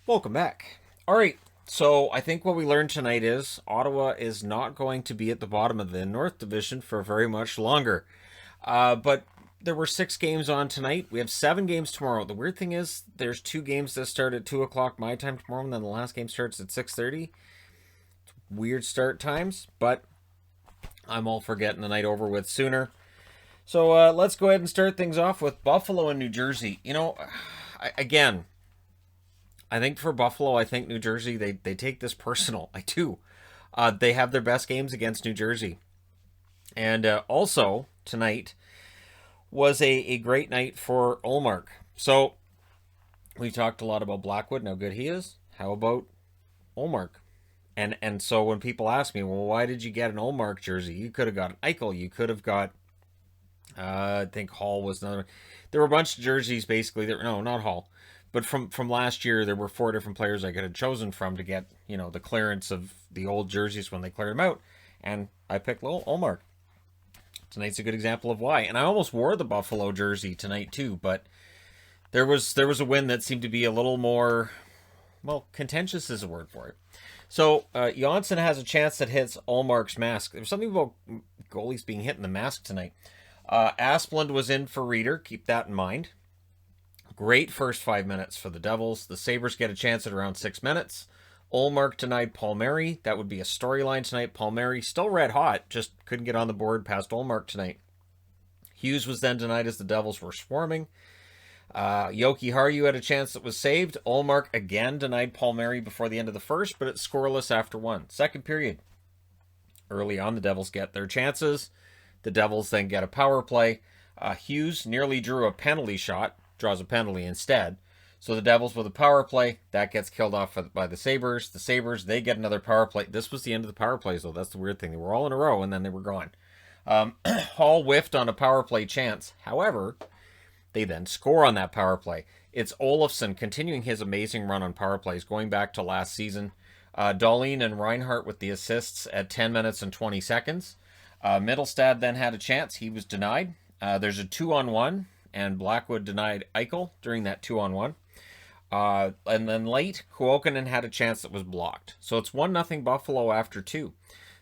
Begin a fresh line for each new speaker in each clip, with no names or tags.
Welcome back. All right, so I think what we learned tonight is Ottawa is not going to be at the bottom of the North Division for very much longer. But there were 6 games on tonight. We have 7 games tomorrow. The weird thing is there's 2 games that start at 2 o'clock my time tomorrow, and then the last game starts at 6:30. Weird start times, but I'm all for getting the night over with sooner. So let's go ahead and start things off with Buffalo and New Jersey. Again, I think for Buffalo, I think New Jersey, they take this personal. I do. They have their best games against New Jersey. And also, tonight was a great night for Ullmark. So, we talked a lot about Blackwood and how good he is. How about Ullmark? And so when people ask me, well, why did you get an Ullmark jersey? You could have got an Eichel. You could have got, I think Hall was another. There were a bunch of jerseys, basically. No, not Hall. But from last year, there were 4 different players I could have chosen from to get, the clearance of the old jerseys when they cleared them out. And I picked Ullmark. Tonight's a good example of why. And I almost wore the Buffalo jersey tonight too, but there was a win that seemed to be a little more, well, contentious is a word for it. So Janssen has a chance that hits Ullmark's mask. There's something about goalies being hit in the mask tonight. Asplund was in for Reeder. Keep that in mind. Great first 5 minutes for the Devils. The Sabres get a chance at around 6 minutes. Ullmark denied Palmieri. That would be a storyline tonight. Palmieri still red hot, just couldn't get on the board past Ullmark tonight. Hughes was then denied as the Devils were swarming. Yoki Haru had a chance that was saved. Ullmark again denied Palmieri before the end of the first, but it's scoreless after 1. Second period. Early on, the Devils get their chances. The Devils then get a power play. Hughes nearly drew a penalty shot. Draws a penalty instead. So the Devils with a power play, that gets killed off by the Sabres. The Sabres, they get another power play. This was the end of the power plays, though. That's the weird thing. They were all in a row, and then they were gone. Hall whiffed on a power play chance. However, they then score on that power play. It's Olofsson continuing his amazing run on power plays, going back to last season. Dahlin and Reinhart with the assists at 10 minutes and 20 seconds. Mittelstadt then had a chance. He was denied. There's a 2-on-1. And Blackwood denied Eichel during that 2-on-1. And then late, Kuokkanen had a chance that was blocked. So it's 1-0 Buffalo after 2.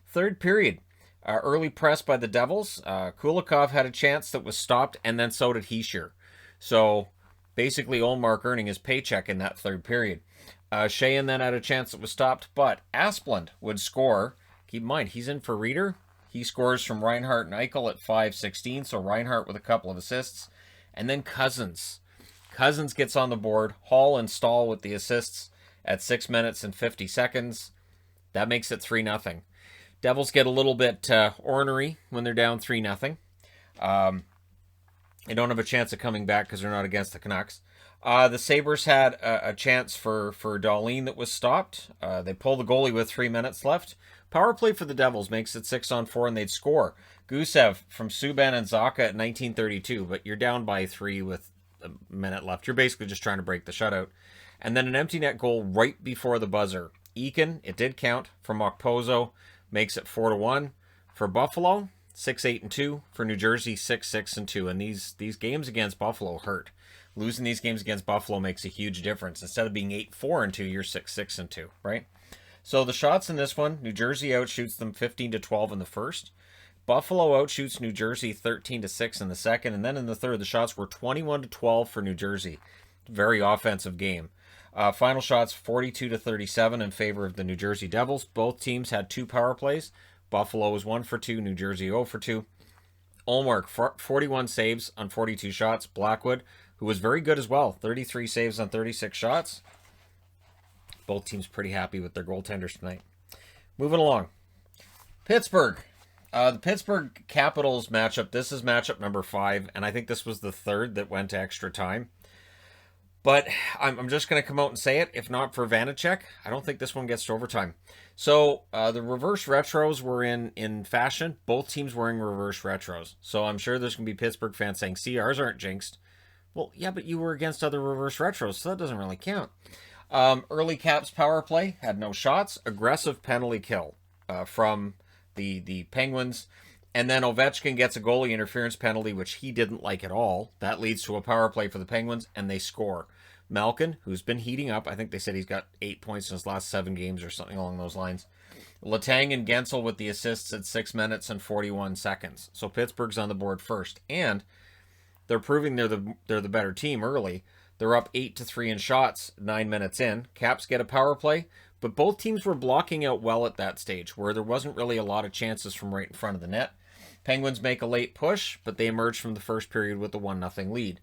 Third period, early press by the Devils. Kulikov had a chance that was stopped, and then so did Hischier. So basically Ullmark earning his paycheck in that third period. Sheahan then had a chance that was stopped, but Asplund would score. Keep in mind, he's in for Reeder. He scores from Reinhart and Eichel at 5:16, so Reinhart with a couple of assists. And then Cousins. Cousins gets on the board. Hall and Stahl with the assists at 6 minutes and 50 seconds. That makes it 3-0. Devils get a little bit ornery when they're down 3-0. They don't have a chance of coming back because they're not against the Canucks. The Sabres had a chance for Dahlin that was stopped. They pull the goalie with 3 minutes left. Power play for the Devils makes it 6-on-4, and they'd score. Gusev from Subban and Zacha at 19:32, but you're down by 3 with a minute left. You're basically just trying to break the shutout. And then an empty net goal right before the buzzer. Eakin, it did count, from Okposo, makes it 4-1. For Buffalo, 6-8-2. For New Jersey, 6-6-2. And these games against Buffalo hurt. Losing these games against Buffalo makes a huge difference. Instead of being 8-4-2, you're 6-6-2, right? So the shots in this one, New Jersey outshoots them 15-12 in the first. Buffalo outshoots New Jersey 13-6 in the second. And then in the third, the shots were 21-12 for New Jersey. Very offensive game. Final shots 42-37 in favor of the New Jersey Devils. Both teams had 2 power plays. Buffalo was 1 for 2, New Jersey 0 for 2. Ullmark, 41 saves on 42 shots. Blackwood, who was very good as well, 33 saves on 36 shots. Both teams pretty happy with their goaltenders tonight. Moving along. Pittsburgh. The Pittsburgh Capitals matchup. This is matchup number 5, and I think this was the third that went to extra time. But I'm just going to come out and say it. If not for Vanacek, I don't think this one gets to overtime. So the reverse retros were in fashion. Both teams wearing reverse retros. So I'm sure there's going to be Pittsburgh fans saying, see, ours aren't jinxed. Well, yeah, but you were against other reverse retros, so that doesn't really count. Early Caps power play had no shots. Aggressive penalty kill from the Penguins. And then Ovechkin gets a goalie interference penalty, which he didn't like at all. That leads to a power play for the Penguins, and they score. Malkin, who's been heating up. I think they said he's got 8 points in his last 7 games or something along those lines. Letang and Gensel with the assists at 6 minutes and 41 seconds. So Pittsburgh's on the board first. And they're proving they're the better team early. They're up 8-3 in shots 9 minutes in. Caps get a power play, but both teams were blocking out well at that stage, where there wasn't really a lot of chances from right in front of the net. Penguins make a late push, but they emerge from the first period with a 1-0 lead.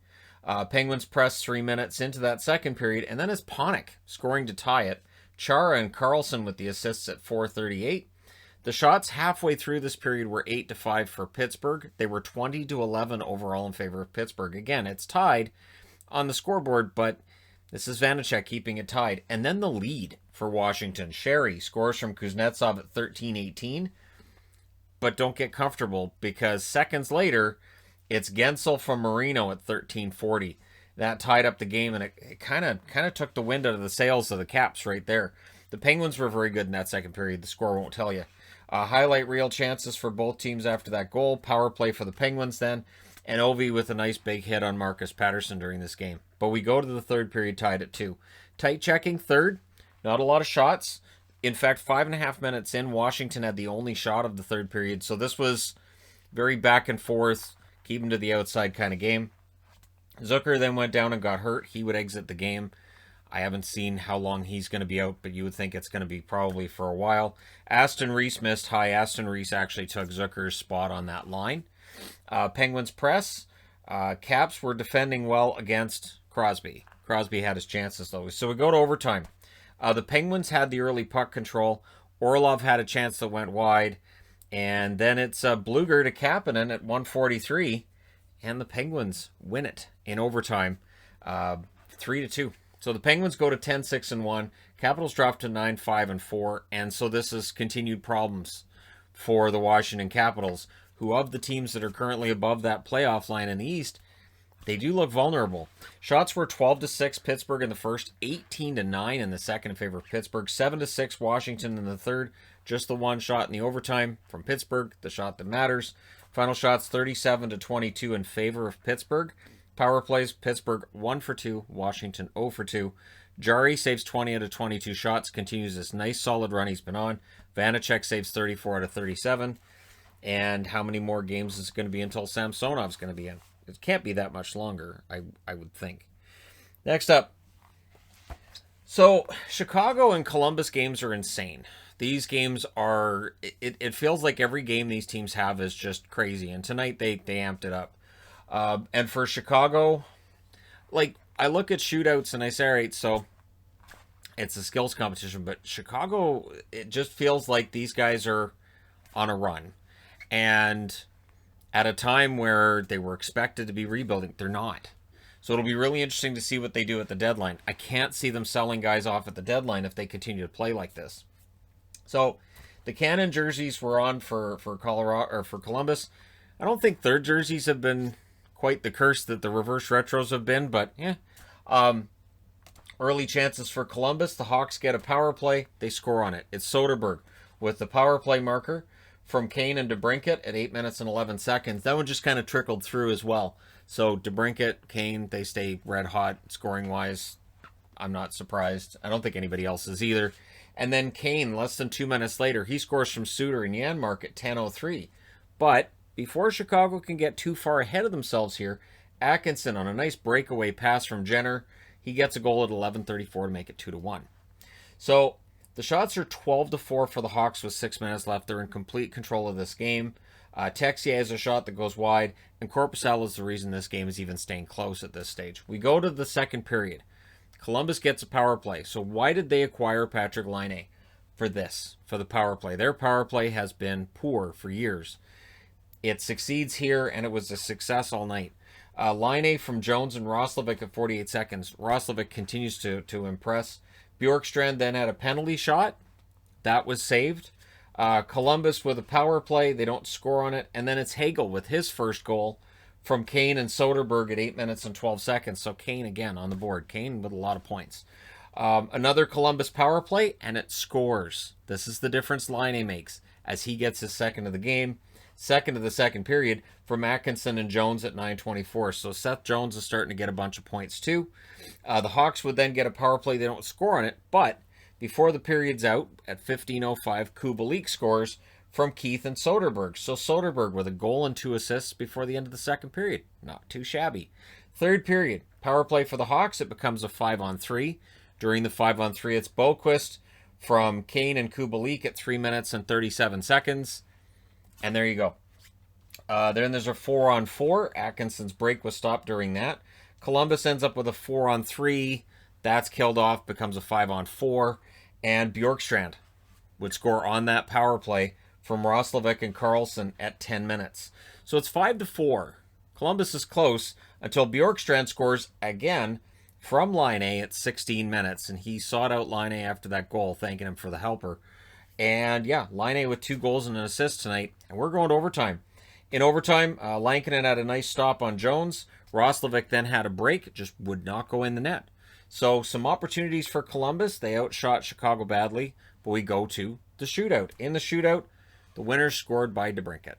Penguins press 3 minutes into that second period, and then it's Panik scoring to tie it. Chara and Carlson with the assists at 4:38. The shots halfway through this period were 8-5 for Pittsburgh. They were 20-11 overall in favor of Pittsburgh. Again, it's tied on the scoreboard, but this is Vanacek keeping it tied. And then the lead for Washington. Sherry scores from Kuznetsov at 13:18. But don't get comfortable, because seconds later, it's Gensel from Marino at 13:40. That tied up the game, and it kind of took the wind out of the sails of the Caps right there. The Penguins were very good in that second period. The score won't tell you. Highlight reel chances for both teams after that goal. Power play for the Penguins then. And Ovi with a nice big hit on Marcus Patterson during this game. But we go to the third period tied at 2. Tight checking, third. Not a lot of shots. In fact, 5.5 minutes in, Washington had the only shot of the third period. So this was very back and forth, keep him to the outside kind of game. Zucker then went down and got hurt. He would exit the game. I haven't seen how long he's going to be out, but you would think it's going to be probably for a while. Aston Reese missed high. Aston Reese actually took Zucker's spot on that line. Penguins press. Caps were defending well against Crosby. Crosby had his chances, though. So we go to overtime. The Penguins had the early puck control. Orlov had a chance that went wide. And then it's Bluger to Kapanen at 1:43. And the Penguins win it in overtime, 3-2. So the Penguins go to 10-6-1. Capitals drop to 9-5-4. And so this is continued problems for the Washington Capitals, who, of the teams that are currently above that playoff line in the East, they do look vulnerable. Shots were 12-6 Pittsburgh in the first, 18-9 in the second in favor of Pittsburgh, 7-6 Washington in the third. Just the one shot in the overtime from Pittsburgh, the shot that matters. Final shots 37-22 in favor of Pittsburgh. Power plays, Pittsburgh 1 for 2, Washington 0 for 2. Jari saves 20 out of 22 shots, continues this nice solid run he's been on. Vanacek saves 34 out of 37. And how many more games is it going to be until Samsonov's going to be in? It can't be that much longer, I would think. Next up. So, Chicago and Columbus games are insane. These games are, it feels like every game these teams have is just crazy. And tonight they amped it up. And for Chicago, like, I look at shootouts and I say, all right, so it's a skills competition. But Chicago, it just feels like these guys are on a run. And at a time where they were expected to be rebuilding, they're not. So it'll be really interesting to see what they do at the deadline. I can't see them selling guys off at the deadline if they continue to play like this. So the Cannon jerseys were on for Colorado or for Columbus. I don't think their jerseys have been quite the curse that the reverse retros have been, but yeah. Early chances for Columbus. The Hawks get a power play. They score on it. It's Soderberg with the power play marker from Kane and DeBrincat at 8 minutes and 11 seconds. That one just kind of trickled through as well. So DeBrincat, Kane, they stay red hot scoring-wise. I'm not surprised. I don't think anybody else is either. And then Kane, less than 2 minutes later, he scores from Suter and Janmark at 10:03. But before Chicago can get too far ahead of themselves here, Atkinson on a nice breakaway pass from Jenner, he gets a goal at 11:34 to make it 2-1. So the shots are 12-4 for the Hawks with 6 minutes left. They're in complete control of this game. Texier has a shot that goes wide, and Korpisalo is the reason this game is even staying close at this stage. We go to the second period. Columbus gets a power play. So why did they acquire Patrick Laine for this, for the power play? Their power play has been poor for years. It succeeds here, and it was a success all night. Laine from Jones and Roslovic at 48 seconds. Roslovic continues to impress. Bjorkstrand then had a penalty shot. That was saved. Columbus with a power play. They don't score on it. And then it's Hagel with his first goal from Kane and Soderberg at 8 minutes and 12 seconds. So Kane again on the board. Kane with a lot of points. Another Columbus power play, and it scores. This is the difference Laine makes as he gets his second of the game. second of the second period from Atkinson and Jones at 9:24. So Seth Jones is starting to get a bunch of points too. The Hawks would then get a power play. They don't score on it, but before the period's out at 15:05, Kubalik scores from Keith and Soderberg. So Soderberg with a goal and 2 assists before the end of the second period. Not too shabby. Third period, power play for the Hawks. It becomes a 5-on-3. During the 5-on-3, it's Boquist from Kane and Kubalik at 3 minutes and 37 seconds. And there you go. Then there's a 4-on-4. Atkinson's break was stopped during that. Columbus ends up with a 4-on-3. That's killed off, becomes a 5-on-4. And Bjorkstrand would score on that power play from Roslovic and Carlson at 10 minutes. So it's 5-4. Columbus is close until Bjorkstrand scores again from Line A at 16 minutes. And he sought out Line A after that goal, thanking him for the helper. And yeah, Line A with 2 goals and an assist tonight. And we're going to overtime. In overtime, Lankinen had a nice stop on Jones. Roslovic then had a break, just would not go in the net. So some opportunities for Columbus. They outshot Chicago badly, but we go to the shootout. In the shootout, the winners scored by DeBrincat.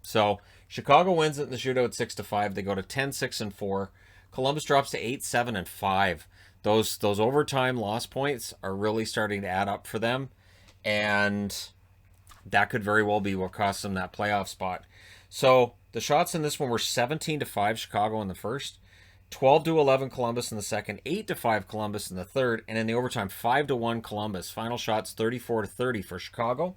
So Chicago wins it in the shootout 6-5. They go to 10-6-4. Columbus drops to 8-7-5. Those overtime loss points are really starting to add up for them, and that could very well be what cost them that playoff spot. So the shots in this one were 17-5 Chicago in the first, 12-11 Columbus in the second, 8-5 Columbus in the third, and in the overtime 5-1 Columbus. Final shots 34-30 for Chicago.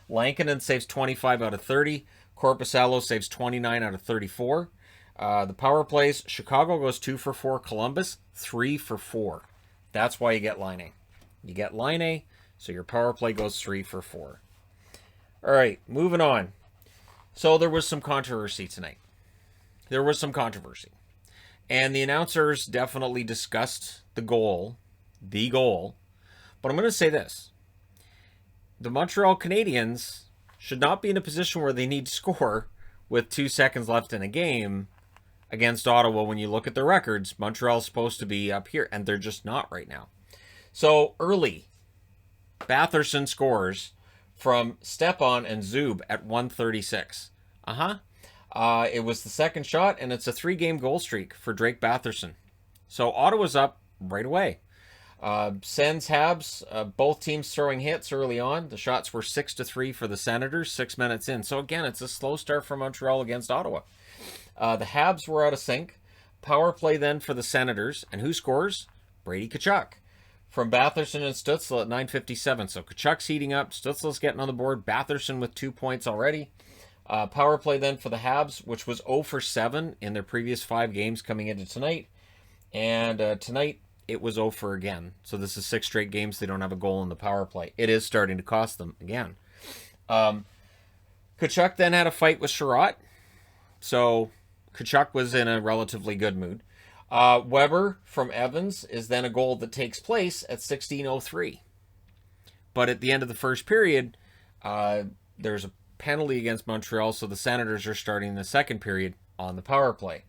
Lankinen saves 25 out of 30. Korpisalo saves 29 out of 34. The power plays, Chicago goes 2 for 4. Columbus 3 for 4. That's why you get Line A. You get Line A, so your power play goes 3 for 4. All right, moving on. So there was some controversy tonight. And the announcers definitely discussed the goal. But I'm going to say this. The Montreal Canadiens should not be in a position where they need to score with 2 seconds left in a game against Ottawa. When you look at their records, Montreal's supposed to be up here, and they're just not right now. So early, Batherson scores from Stepan and Zub at 1:36. It was the second shot, and it's a 3-game goal streak for Drake Batherson. So Ottawa's up right away. Sens, Habs, both teams throwing hits early on. The shots were 6-3 for the Senators, 6 minutes in. So again, it's a slow start for Montreal against Ottawa. The Habs were out of sync. Power play then for the Senators. And who scores? Brady Tkachuk from Batherson and Stützle at 9:57. So Tkachuk's heating up. Stützle's getting on the board. Batherson with 2 points already. Power play then for the Habs, which was 0 for 7 in their previous 5 games coming into tonight. And tonight, it was 0 for again. So this is 6 straight games they don't have a goal in the power play. It is starting to cost them again. Tkachuk then had a fight with Sherratt. So Tkachuk was in a relatively good mood. Weber from Evans is then a goal that takes place at 16:03. But at the end of the first period, there's a penalty against Montreal, so the Senators are starting the second period on the power play.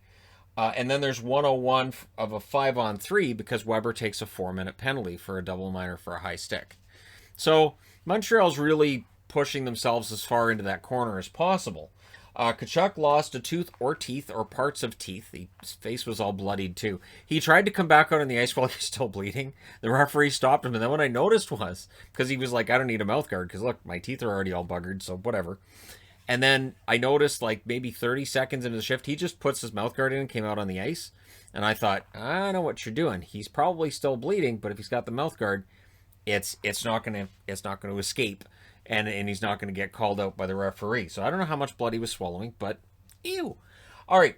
And then there's 101 of a 5-on-3 because Weber takes a 4-minute penalty for a double minor for a high stick. So Montreal's really pushing themselves as far into that corner as possible. Tkachuk lost a tooth or teeth or parts of teeth. His face was all bloodied too. He tried to come back out on the ice while he was still bleeding. The referee stopped him, and then what I noticed was, because he was like, I don't need a mouth guard, because look, my teeth are already all buggered, so whatever. And then I noticed like maybe 30 seconds into the shift, he just puts his mouth guard in and came out on the ice. And I thought, I know what you're doing. He's probably still bleeding, but if he's got the mouth guard, it's not gonna escape. And he's not going to get called out by the referee. So I don't know how much blood he was swallowing, but ew. All right,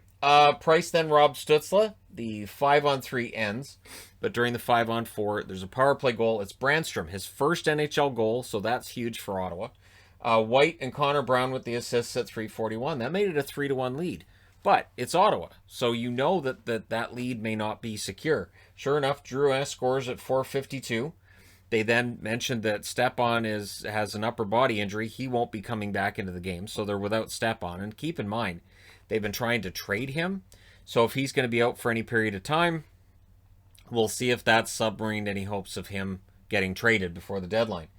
Price then robbed Stützle. The 5-on-3 ends, but during the 5-on-4, there's a power play goal. It's Brandstrom, his first NHL goal, so that's huge for Ottawa. White and Connor Brown with the assists at 3:41. That made it a 3-1 lead. But it's Ottawa, so you know that lead may not be secure. Sure enough, Drouin scores at 4:52. They then mentioned that Stepan has an upper body injury. He won't be coming back into the game, so they're without Stepan. And keep in mind, they've been trying to trade him. So if he's going to be out for any period of time, we'll see if that's submarined any hopes of him getting traded before the deadline.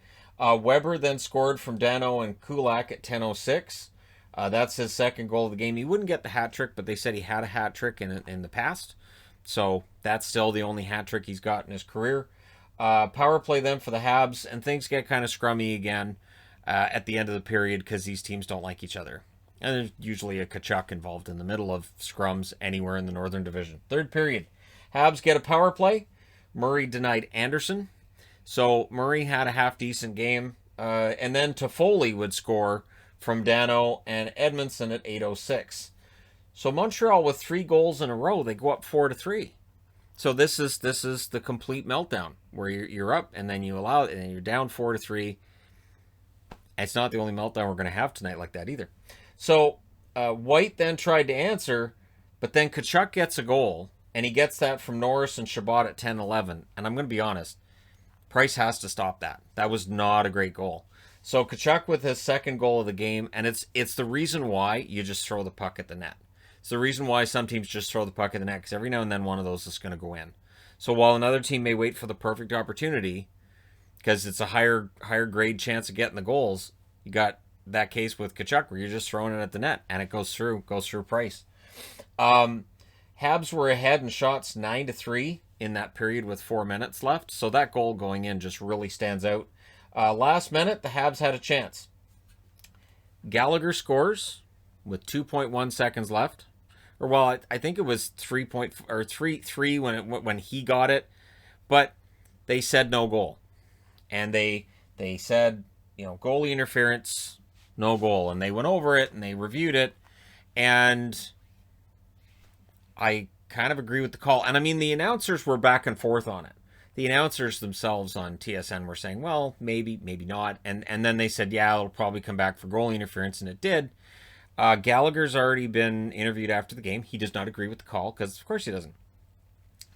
Weber then scored from Dano and Kulak at 10:06. That's his second goal of the game. He wouldn't get the hat trick, but they said he had a hat trick in the past. So that's still the only hat trick he's got in his career. Power play then for the Habs, and things get kind of scrummy again at the end of the period because these teams don't like each other. And there's usually a Tkachuk involved in the middle of scrums anywhere in the Northern Division. Third period, Habs get a power play. Murray denied Anderson. So Murray had a half-decent game. And then Toffoli would score from Dano and Edmondson at 8:06. So Montreal with 3 goals in a row, they go up 4-3. So this is the complete meltdown where you're up and then you allow it and then you're down 4-3. It's not the only meltdown we're going to have tonight like that either. So White then tried to answer, but then Tkachuk gets a goal and he gets that from Norris and Chabot at 10-11. And I'm going to be honest, Price has to stop that. That was not a great goal. So Tkachuk with his second goal of the game, and it's the reason why you just throw the puck at the net. It's the reason why some teams just throw the puck at the net, because every now and then one of those is going to go in. So while another team may wait for the perfect opportunity, because it's a higher grade chance of getting the goals, you got that case with Tkachuk where you're just throwing it at the net, and it goes through Price. Habs were ahead in shots 9-3 in that period with 4 minutes left, so that goal going in just really stands out. Last minute, the Habs had a chance. Gallagher scores with 2.1 seconds left. Or well, I think it was 3 when he got it, but they said no goal, and they said goalie interference, no goal, and they went over it and they reviewed it, and I kind of agree with the call. And I mean, the announcers were back and forth on it. The announcers themselves on TSN were saying, well, maybe not. And then they said, yeah, it'll probably come back for goalie interference, and it did. Gallagher's already been interviewed after the game. He does not agree with the call, because of course he doesn't.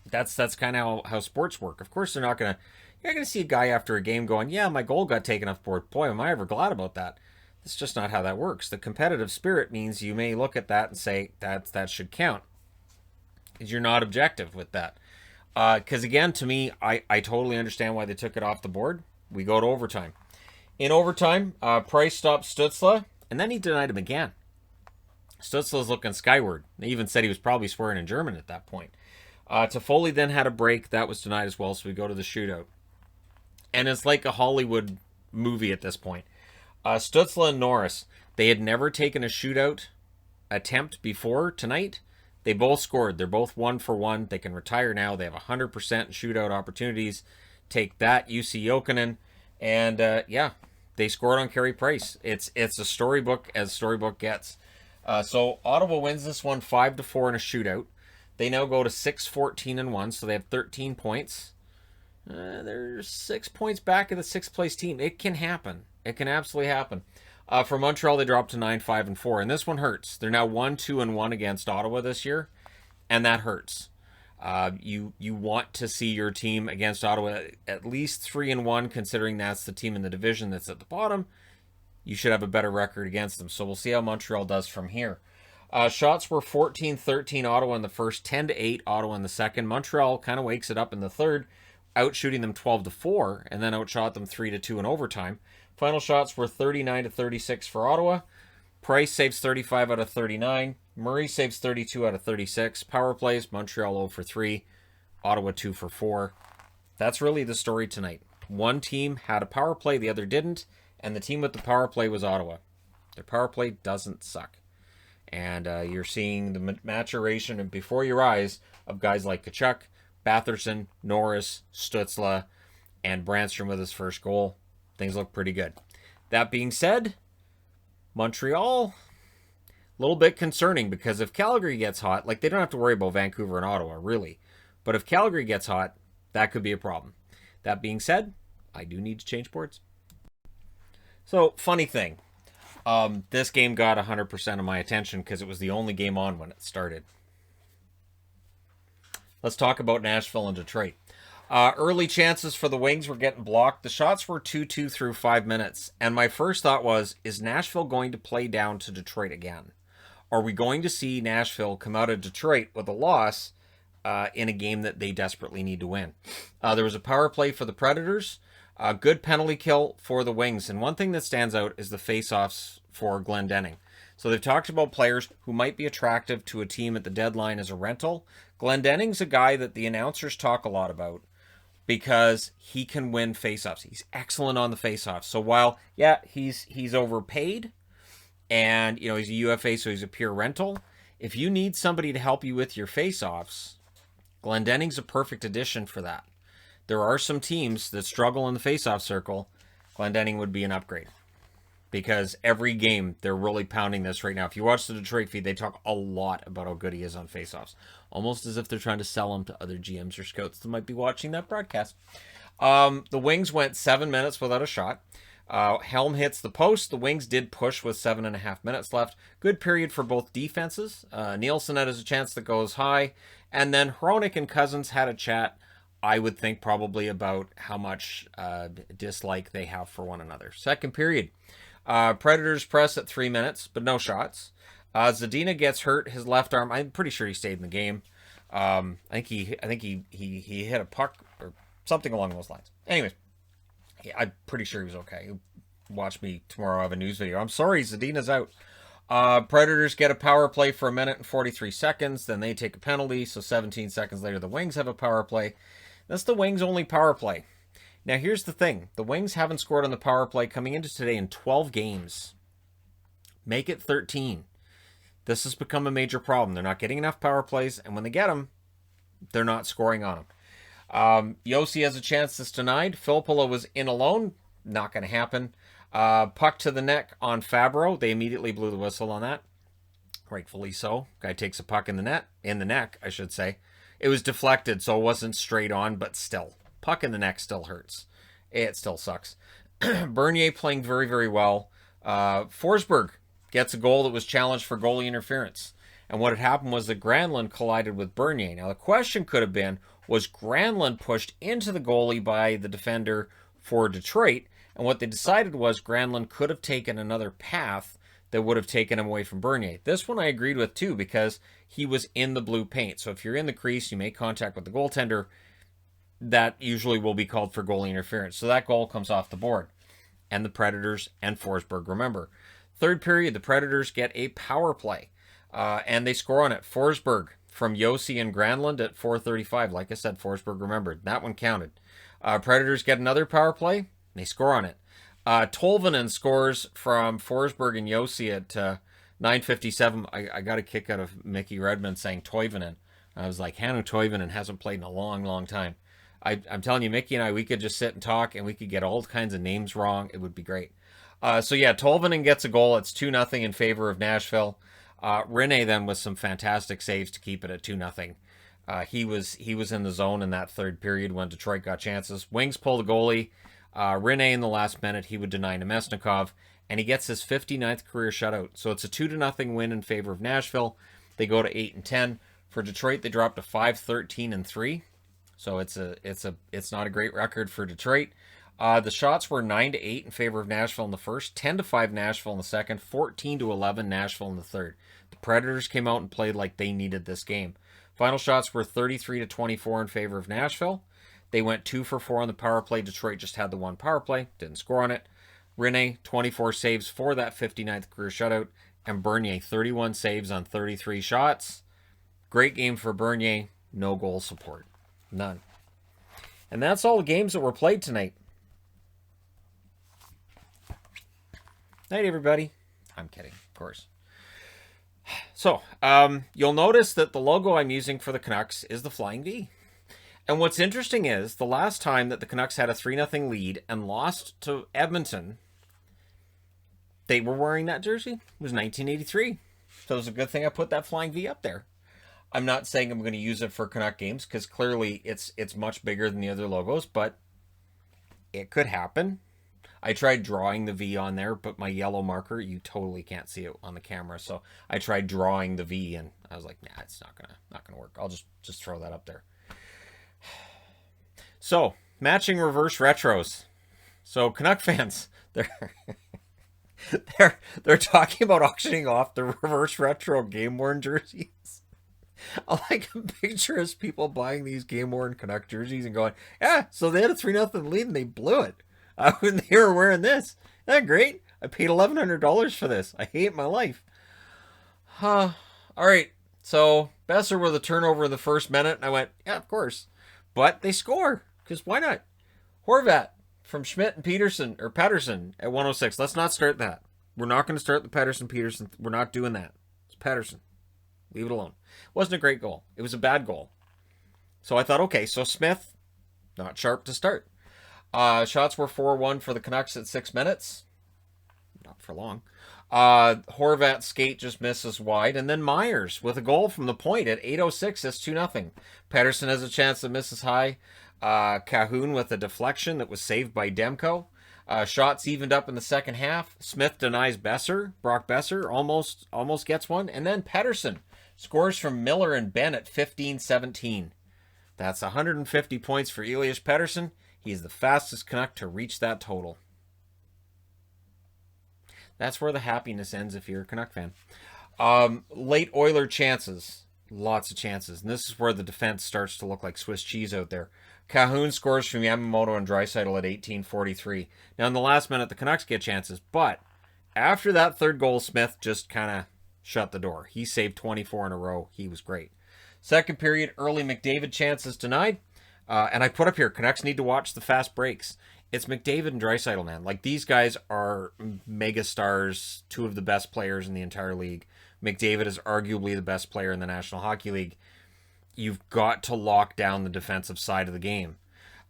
That's kind of how sports work. Of course you're not going to see a guy after a game going, yeah, my goal got taken off board. Boy, am I ever glad about that. That's just not how that works. The competitive spirit means you may look at that and say that should count. You're not objective with that. Because again, to me, I totally understand why they took it off the board. We go to overtime. In overtime, Price stopped Stützle, and then he denied him again. Stützle's looking skyward. They even said he was probably swearing in German at that point. Toffoli then had a break. That was denied as well, so we go to the shootout. And it's like a Hollywood movie at this point. Stützle and Norris, they had never taken a shootout attempt before tonight. They both scored. They're both 1 for 1. They can retire now. They have 100% shootout opportunities. Take that, UC Jokinen. And they scored on Carey Price. It's a storybook as storybook gets. So Ottawa wins this one 5-4 in a shootout. They now go to 6-14-1, so they have 13 points. They're 6 points back of the 6th place team. It can happen. It can absolutely happen. For Montreal, they dropped to 9-5-4, and this one hurts. They're now 1-2-1 against Ottawa this year, and that hurts. You want to see your team against Ottawa at least 3-1, considering that's the team in the division that's at the bottom. You should have a better record against them. So we'll see how Montreal does from here. Shots were 14-13 Ottawa in the first, 10-8 Ottawa in the second. Montreal kind of wakes it up in the third, outshooting them 12-4, and then outshot them 3-2 in overtime. Final shots were 39-36 for Ottawa. Price saves 35 out of 39. Murray saves 32 out of 36. Power plays, Montreal 0 for 3. Ottawa 2 for 4. That's really the story tonight. One team had a power play, the other didn't, and the team with the power play was Ottawa. Their power play doesn't suck. And you're seeing the maturation before your eyes of guys like Tkachuk, Batherson, Norris, Stützle, and Brandstrom with his first goal. Things look pretty good. That being said, Montreal, a little bit concerning, because if Calgary gets hot, like, they don't have to worry about Vancouver and Ottawa, really. But if Calgary gets hot, that could be a problem. That being said, I do need to change boards. So, funny thing. This game got 100% of my attention because it was the only game on when it started. Let's talk about Nashville and Detroit. Early chances for the Wings were getting blocked. The shots were 2-2 through 5 minutes. And my first thought was, is Nashville going to play down to Detroit again? Are we going to see Nashville come out of Detroit with a loss in a game that they desperately need to win? There was a power play for the Predators. A good penalty kill for the Wings. And one thing that stands out is the face-offs for Glendening. So they've talked about players who might be attractive to a team at the deadline as a rental. Glendening's a guy that the announcers talk a lot about because he can win faceoffs. He's excellent on the faceoffs. So while, yeah, he's overpaid and, you know, he's a UFA, so he's a pure rental. If you need somebody to help you with your faceoffs, Glendening's a perfect addition for that. There are some teams that struggle in the faceoff circle. Glendening would be an upgrade because every game they're really pounding this right now. If you watch the Detroit feed, they talk a lot about how good he is on faceoffs, almost as if they're trying to sell him to other GMs or scouts that might be watching that broadcast. The Wings went 7 minutes without a shot. Helm hits the post. The Wings did push with 7.5 minutes left. Good period for both defenses. Nielsen has a chance that goes high. And then Hronik and Cousins had a chat, I would think probably about how much dislike they have for one another. Second period. Predators press at 3 minutes, but no shots. Zadina gets hurt. His left arm, I'm pretty sure he stayed in the game. I think he hit a puck or something along those lines. Anyways, I'm pretty sure he was okay. Watch me tomorrow. I have a news video. I'm sorry, Zadina's out. Predators get a power play for 1 minute and 43 seconds. Then they take a penalty. So 17 seconds later, the Wings have a power play. That's the Wings' only power play. Now, here's the thing. The Wings haven't scored on the power play coming into today in 12 games. Make it 13. This has become a major problem. They're not getting enough power plays, and when they get them, they're not scoring on them. Yossi has a chance that's denied. Filppula was in alone. Not going to happen. Puck to the neck on Fabro. They immediately blew the whistle on that. Rightfully so. Guy takes a puck in the neck, I should say. It was deflected, so it wasn't straight on, but still. Puck in the neck still hurts. It still sucks. Bernier playing very, very well. Forsberg gets a goal that was challenged for goalie interference. And what had happened was that Granlund collided with Bernier. Now, the question could have been, was Granlund pushed into the goalie by the defender for Detroit? And what they decided was Granlund could have taken another path that would have taken him away from Bernier. This one I agreed with too because he was in the blue paint. So if you're in the crease, you make contact with the goaltender, that usually will be called for goalie interference. So that goal comes off the board. And the Predators and Forsberg, remember. Third period, the Predators get a power play. And they score on it. Forsberg from Yossi and Granlund at 4:35. Like I said, Forsberg remembered. That one counted. Predators get another power play. They score on it. Tolvanen scores from Forsberg and Yossi at 9:57. I got a kick out of Mickey Redmond saying Toivonen. I was like, Hannu Toivonen hasn't played in a long, long time. I'm telling you, Mickey and I, we could just sit and talk, and we could get all kinds of names wrong. It would be great. So yeah, Tolvanen gets a goal. It's 2-0 in favor of Nashville. Rinne then with some fantastic saves to keep it at 2-0. He was in the zone in that third period when Detroit got chances. Wings pull the goalie. Rinne in the last minute, he would deny Nemesnikov, and he gets his 59th career shutout. So it's a 2-0 win in favor of Nashville. They go to 8-10. For Detroit, they drop to 5-13-3. So it's not a great record for Detroit. The shots were 9-8 in favor of Nashville in the first, 10-5 Nashville in the second, 14-11 Nashville in the third. The Predators came out and played like they needed this game. Final shots were 33-24 in favor of Nashville. They went 2 for 4 on the power play. Detroit just had the one power play, didn't score on it. Rinne, 24 saves for that 59th career shutout, and Bernier, 31 saves on 33 shots. Great game for Bernier, no goal support. None. And that's all the games that were played tonight. Night, everybody. I'm kidding, of course. So, you'll notice that the logo I'm using for the Canucks is the Flying V. And what's interesting is, the last time that the Canucks had a 3-0 lead and lost to Edmonton, they were wearing that jersey. It was 1983. So it was a good thing I put that Flying V up there. I'm not saying I'm going to use it for Canuck games, because clearly it's much bigger than the other logos, but it could happen. I tried drawing the V on there, but my yellow marker, you totally can't see it on the camera. So I tried drawing the V, and I was like, nah, it's not gonna work. I'll just throw that up there. So, matching reverse retros. So Canuck fans, they're talking about auctioning off the reverse retro game worn jerseys. I like a picture of people buying these game worn Canuck jerseys and going, yeah, so they had a 3-0 lead and they blew it. When they were wearing this. Isn't that great? I paid $1,100 for this. I hate my life. All right. So Besser with a turnover in the first minute, and I went, yeah, of course. But they score, because why not? Horvat from Schmidt and Peterson, or Pettersson at 106. Let's not start that. We're not going to start the Pettersson-Peterson. We're not doing that. It's Pettersson. Leave it alone. It wasn't a great goal. It was a bad goal. So I thought, okay, so Smith, not sharp to start. Shots were 4-1 for the Canucks at 6 minutes. Not for long. Horvat's skate just misses wide. And then Myers with a goal from the point at 8:06. It's 2-0. Pettersson has a chance that misses high. Cahoon with a deflection that was saved by Demko. Shots evened up in the second half. Smith denies Besser. Brock Besser almost gets one. And then Pettersson scores from Miller and Ben at 15-17. That's 150 points for Elias Pettersson. He's the fastest Canuck to reach that total. That's where the happiness ends if you're a Canuck fan. Late Oiler chances. Lots of chances. And this is where the defense starts to look like Swiss cheese out there. Cahoon scores from Yamamoto and Draisaitl at 18:43. Now, in the last minute, the Canucks get chances. But after that third goal, Smith just kind of shut the door. He saved 24 in a row. He was great. Second period, early McDavid chances denied. And I put up here, Canucks need to watch the fast breaks. It's McDavid and Draisaitl, man. Like, these guys are mega stars, two of the best players in the entire league. McDavid is arguably the best player in the National Hockey League. You've got to lock down the defensive side of the game.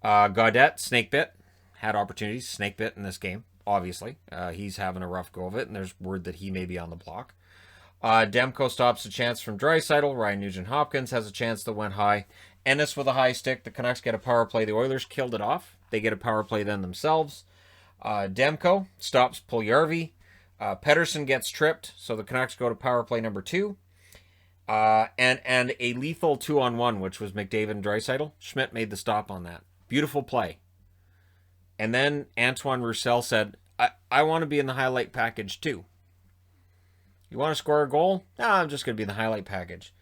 Gaudette, snake bit, had opportunities, snake bit in this game, obviously. He's having a rough go of it, and there's word that he may be on the block. Demko stops a chance from Draisaitl. Ryan Nugent-Hopkins has a chance that went high. Ennis with a high stick. The Canucks get a power play. The Oilers killed it off. They get a power play then themselves. Demko stops Puljujarvi. Pettersson gets tripped, so the Canucks go to power play number 2. And a lethal 2-on-1, which was McDavid and Draisaitl. Schmidt made the stop on that. Beautiful play. And then Antoine Roussel said, I want to be in the highlight package too. You want to score a goal? No, I'm just going to be in the highlight package.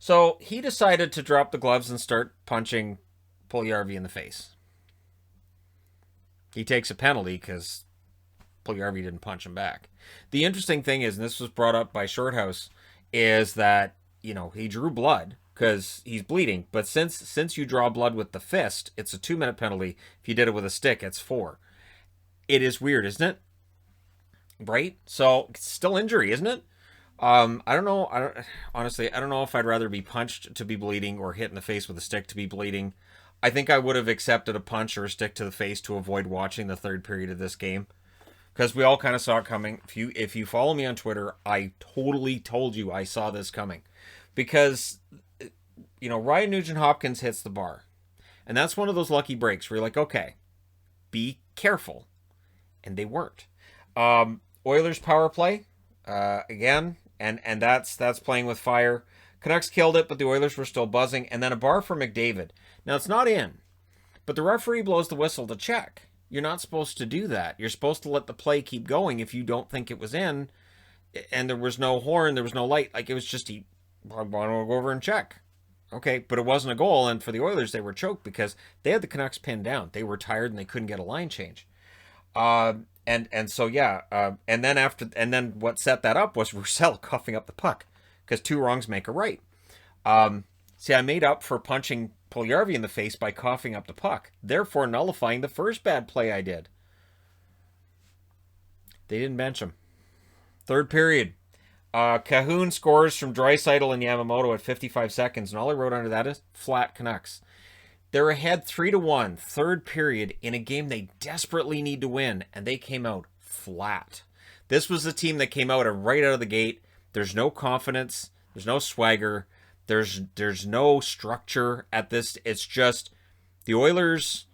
So he decided to drop the gloves and start punching Puljujarvi in the face. He takes a penalty because Puljujarvi didn't punch him back. The interesting thing is, and this was brought up by Shorthouse, is that, you know, he drew blood because he's bleeding. But since you draw blood with the fist, it's a 2-minute penalty. If you did it with a stick, it's 4. It is weird, isn't it? Right? So it's still injury, isn't it? I don't know. Honestly, I don't know if I'd rather be punched to be bleeding or hit in the face with a stick to be bleeding. I think I would have accepted a punch or a stick to the face to avoid watching the third period of this game, because we all kind of saw it coming. If you follow me on Twitter, I totally told you I saw this coming, because, you know, Ryan Nugent-Hopkins hits the bar, and that's one of those lucky breaks where you're like, okay, be careful, and they weren't. Oilers power play again, and that's playing with fire. Canucks killed it, but the Oilers were still buzzing. And then a bar for McDavid. Now, it's not in, but the referee blows the whistle to check. You're not supposed to do that. You're supposed to let the play keep going if you don't think it was in, and there was no horn, there was no light. Like, it was just, I want to go over and check. Okay, but it wasn't a goal, and for the Oilers, they were choked because they had the Canucks pinned down. They were tired, and they couldn't get a line change. And so, yeah, and then what set that up was Roussel coughing up the puck, because 2 wrongs make a right. See, I made up for punching Puljujarvi in the face by coughing up the puck, therefore nullifying the first bad play I did. They didn't bench him. Third period. Cahoon scores from Draisaitl and Yamamoto at 55 seconds, and all I wrote under that is flat Canucks. They're ahead 3-1, third period, in a game they desperately need to win, and they came out flat. This was a team that came out and right out of the gate. There's no confidence. There's no swagger. There's no structure at this. It's just the Oilers.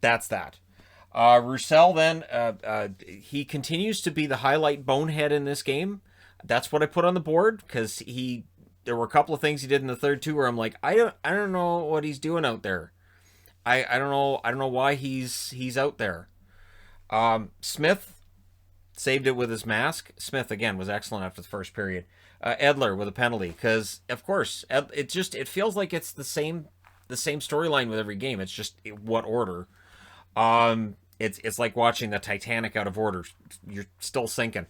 That's that. Roussel then, he continues to be the highlight bonehead in this game. That's what I put on the board, because there were a couple of things he did in the third too where I'm like, I don't know what he's doing out there. I don't know why he's out there. Smith saved it with his mask. Smith again was excellent after the first period. Edler with a penalty, because of course it feels like it's the same storyline with every game. It's just what order. It's like watching the Titanic out of order. You're still sinking.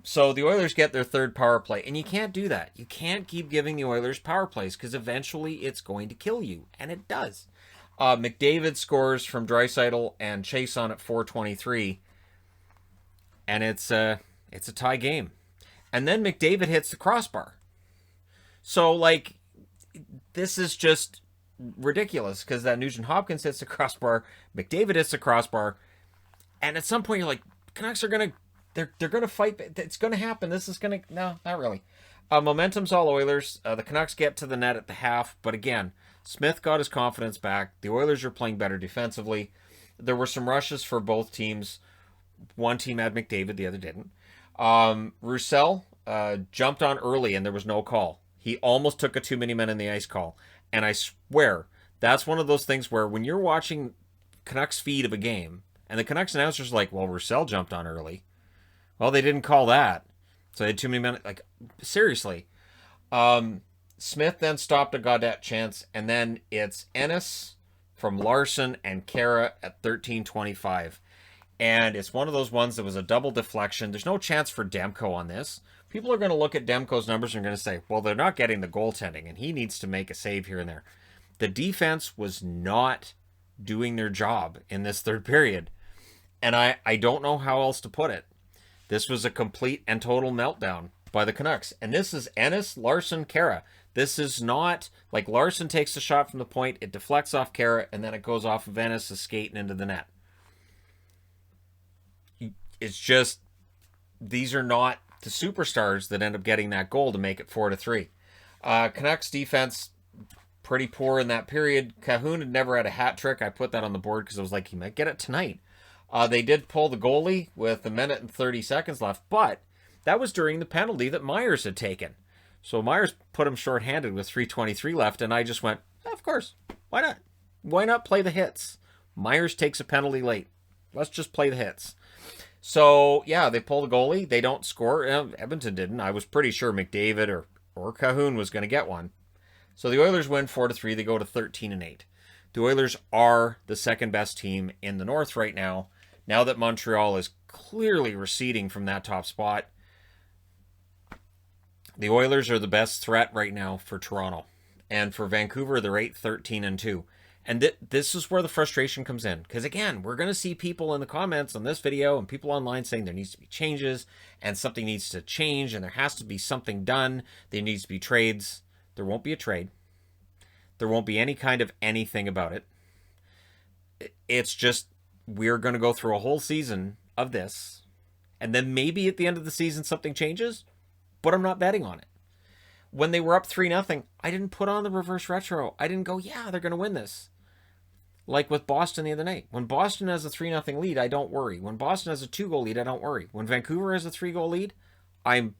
So the Oilers get their third power play, and you can't do that. You can't keep giving the Oilers power plays because eventually it's going to kill you, and it does. McDavid scores from Draisaitl and Chase on at 4:23, and it's a tie game. And then McDavid hits the crossbar. So, like, this is just ridiculous because that Nugent Hopkins hits the crossbar, McDavid hits the crossbar, and at some point you're like, Canucks are gonna, they're gonna fight. It's gonna happen. This is gonna, no, not really. Momentum's all Oilers. The Canucks get to the net at the half, but again, Smith got his confidence back. The Oilers are playing better defensively. There were some rushes for both teams. One team had McDavid, the other didn't. Roussel jumped on early and there was no call. He almost took a too many men in the ice call. And I swear, that's one of those things where when you're watching Canucks feed of a game, and the Canucks announcer's like, well, Roussel jumped on early. Well, they didn't call that. So they had too many men. Like, seriously. Smith then stopped a Gaudette chance, and then it's Ennis from Larson and Kara at 13:25. And it's one of those ones that was a double deflection. There's no chance for Demko on this. People are going to look at Demko's numbers and are going to say, well, they're not getting the goaltending, and he needs to make a save here and there. The defense was not doing their job in this third period. And I don't know how else to put it. This was a complete and total meltdown by the Canucks. And this is Ennis, Larson, Kara. This is not like Larson takes the shot from the point, it deflects off Kara, and then it goes off of Ennis skating into the net. It's just, these are not the superstars that end up getting that goal to make it 4-3. Canucks defense, pretty poor in that period. Cahoon had never had a hat trick. I put that on the board because I was like, he might get it tonight. They did pull the goalie with 1:30 left, but that was during the penalty that Myers had taken. So Myers put him shorthanded with 3:23 left, and I just went, of course, why not? Why not play the hits? Myers takes a penalty late. Let's just play the hits. So, yeah, they pull the goalie. They don't score. Edmonton didn't. I was pretty sure McDavid or Cahoon was going to get one. So the Oilers win 4-3. They go to 13-8. The Oilers are the second best team in the North right now. Now that Montreal is clearly receding from that top spot, the Oilers are the best threat right now for Toronto. And for Vancouver, they're 8-13-2. And this is where the frustration comes in. Because again, we're going to see people in the comments on this video and people online saying there needs to be changes and something needs to change and there has to be something done. There needs to be trades. There won't be a trade. There won't be any kind of anything about it. It's just, we're going to go through a whole season of this. And then maybe at the end of the season something changes. But I'm not betting on it. When they were up 3-0, I didn't put on the reverse retro. I didn't go, yeah, they're going to win this. Like with Boston the other night. When Boston has a 3-0 lead, I don't worry. When Boston has a 2-goal lead, I don't worry. When Vancouver has a 3-goal lead, I'm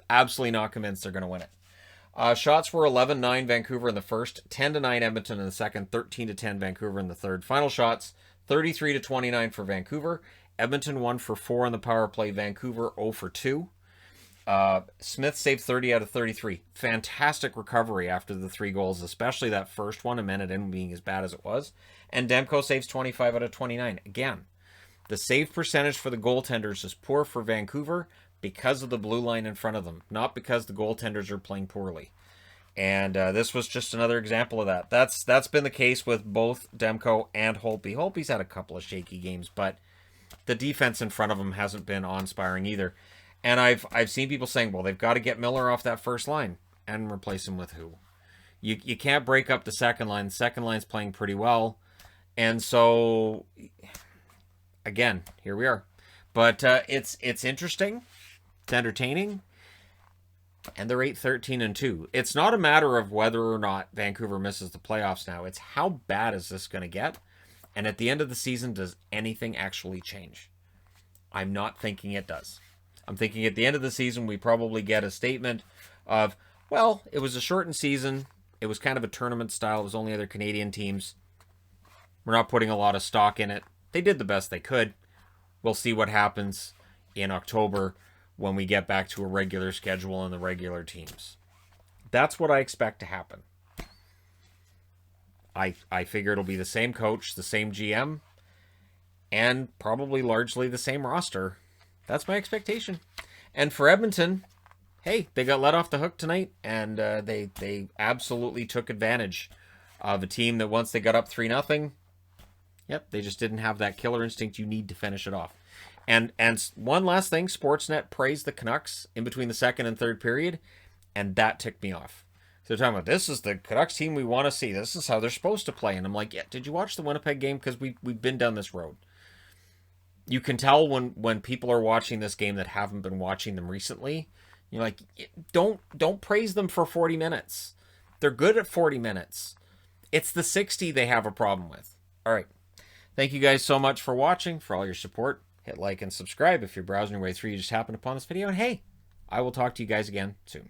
absolutely not convinced they're going to win it. Shots were 11-9 Vancouver in the first, 10-9 Edmonton in the second, 13-10 Vancouver in the third. Final shots, 33-29 for Vancouver. Edmonton 1 for 4 on the power play. Vancouver 0 for 2. Smith saved 30 out of 33. Fantastic recovery after the 3 goals, especially that first one, a minute in being as bad as it was. And Demko saves 25 out of 29. Again, the save percentage for the goaltenders is poor for Vancouver because of the blue line in front of them, not because the goaltenders are playing poorly. And this was just another example of that. That's been the case with both Demko and Holtby. Holtby's had a couple of shaky games, but the defense in front of him hasn't been awe-inspiring either. And I've seen people saying, well, they've got to get Miller off that first line and replace him with who? You can't break up the second line. The second line's playing pretty well. And so, again, here we are. But it's interesting. It's entertaining. And they're 8-13-2. It's not a matter of whether or not Vancouver misses the playoffs now. It's how bad is this going to get? And at the end of the season, does anything actually change? I'm not thinking it does. I'm thinking at the end of the season, we probably get a statement of, well, it was a shortened season. It was kind of a tournament style. It was only other Canadian teams. We're not putting a lot of stock in it. They did the best they could. We'll see what happens in October when we get back to a regular schedule and the regular teams. That's what I expect to happen. I figure it'll be the same coach, the same GM, and probably largely the same roster. That's my expectation. And for Edmonton, hey, they got let off the hook tonight, and they absolutely took advantage of a team that once they got up 3-0, yep, they just didn't have that killer instinct you need to finish it off. And one last thing, Sportsnet praised the Canucks in between the second and third period, and that ticked me off. So they're talking about, this is the Canucks team we want to see. This is how they're supposed to play. And I'm like, yeah, did you watch the Winnipeg game? Because we've been down this road. You can tell when people are watching this game that haven't been watching them recently. You're like, don't praise them for 40 minutes. They're good at 40 minutes. It's the 60 they have a problem with. All right. Thank you guys so much for watching, for all your support. Hit like and subscribe if you're browsing your way through. You just happened upon this video. And hey, I will talk to you guys again soon.